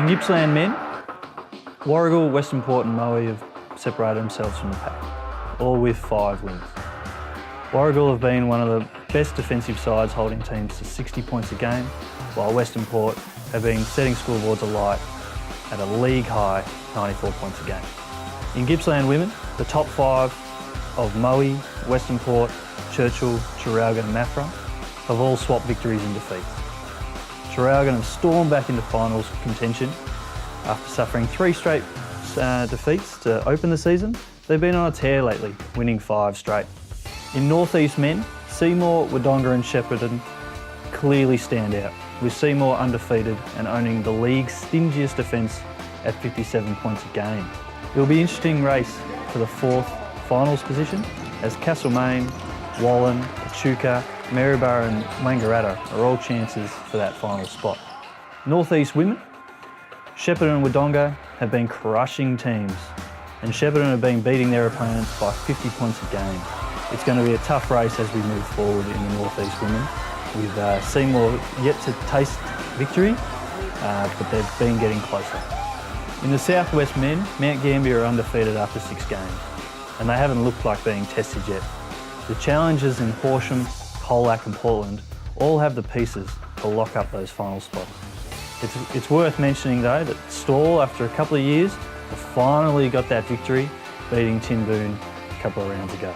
In Gippsland men, Warragul, Western Port and Moe have separated themselves from the pack, all with 5 wins. Warragul have been one of the best defensive sides, holding teams to 60 points a game, while Western Port have been setting scoreboards alight at a league-high 94 points a game. In Gippsland women, the top 5 of Moe, Western Port, Churchill, Traralgon and Maffra have all swapped victories and defeats. Traralgon have stormed back into finals contention after suffering 3 straight defeats to open the season. They've been on a tear lately, winning 5 straight. In North East men, Seymour, Wodonga and Shepparton clearly stand out, with Seymour undefeated and owning the league's stingiest defence at 57 points a game. It'll be an interesting race for the 4th finals position, as Castlemaine, Wallen, Echuca, Maryborough and Wangaratta are all chances for that final spot. North East women, Shepparton and Wodonga have been crushing teams, and Shepparton have been beating their opponents by 50 points a game. It's going to be a tough race as we move forward in the North East women, with Seymour yet to taste victory, but they've been getting closer. In the South West men, Mount Gambier are undefeated after 6 games, and they haven't looked like being tested yet. The challengers in Horsham, Colac and Portland all have the pieces to lock up those final spots. It's worth mentioning though that Stawell, after a couple of years, have finally got that victory, beating Tinboon a couple of rounds ago.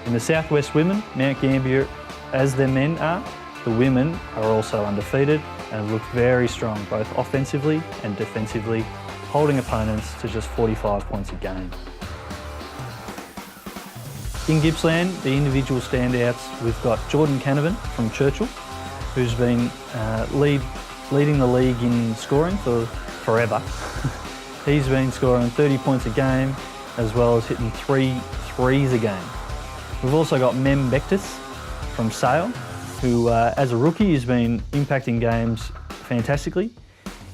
In the South West women, Mount Gambier, as their men are, the women are also undefeated and look very strong both offensively and defensively, holding opponents to just 45 points a game. In Gippsland, the individual standouts, we've got Jordan Canavan from Churchill, who's been leading the league in scoring for forever. He's been scoring 30 points a game, as well as hitting 3 threes a game. We've also got Mem Bectus from Sale, who as a rookie has been impacting games fantastically.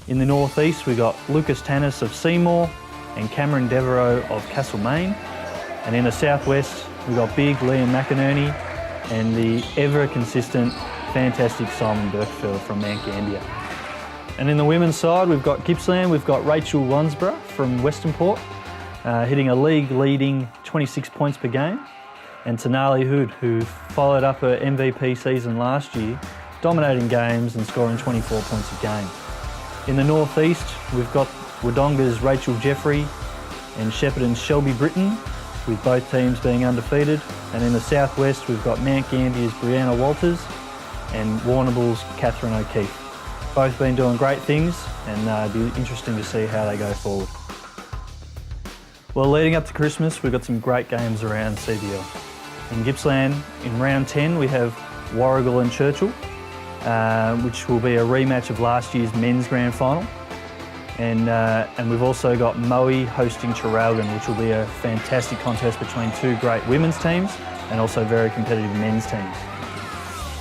In the North East, we've got Lucas Tannis of Seymour and Cameron Devereaux of Castlemaine. And in the South West, we've got big Liam McInerney and the ever-consistent, fantastic Simon Birkfeld from Mount Gambier. And in the women's side, we've got Gippsland, we've got Rachel Wansborough from Western Port, hitting a league-leading 26 points per game, and Tanali Hood, who followed up her MVP season last year, dominating games and scoring 24 points a game. In the North East, we've got Wodonga's Rachel Jeffrey and Shepparton's Shelby Britton, with both teams being undefeated. And in the South West, we've got Mount Gambier's Brianna Walters and Warrnambool's Catherine O'Keefe. Both been doing great things, and it'll be interesting to see how they go forward. Well, leading up to Christmas, we've got some great games around CBL. In Gippsland, in round 10, we have Warragul and Churchill, which will be a rematch of last year's men's grand final. And we've also got Moe hosting Traralgon, which will be a fantastic contest between 2 great women's teams and also very competitive men's teams.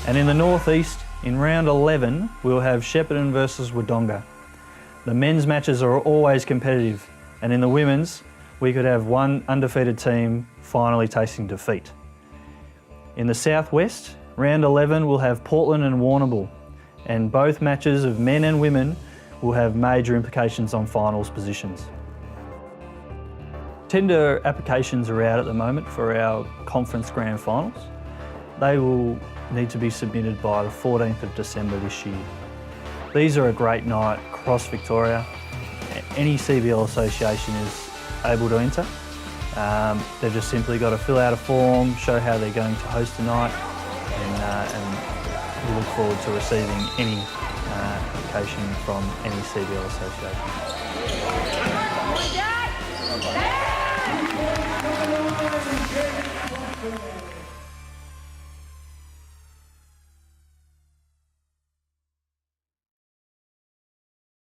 And in the North East, in round 11, we'll have Shepparton versus Wodonga. The men's matches are always competitive, and in the women's, we could have one undefeated team finally tasting defeat. In the South West, round 11, we'll have Portland and Warrnambool, and both matches of men and women will have major implications on finals positions. Tender applications are out at the moment for our conference grand finals. They will need to be submitted by the 14th of December this year. These are a great night across Victoria. Any CBL association is able to enter. They've just simply got to fill out a form, show how they're going to host tonight, and we look forward to receiving any application from any CBL association.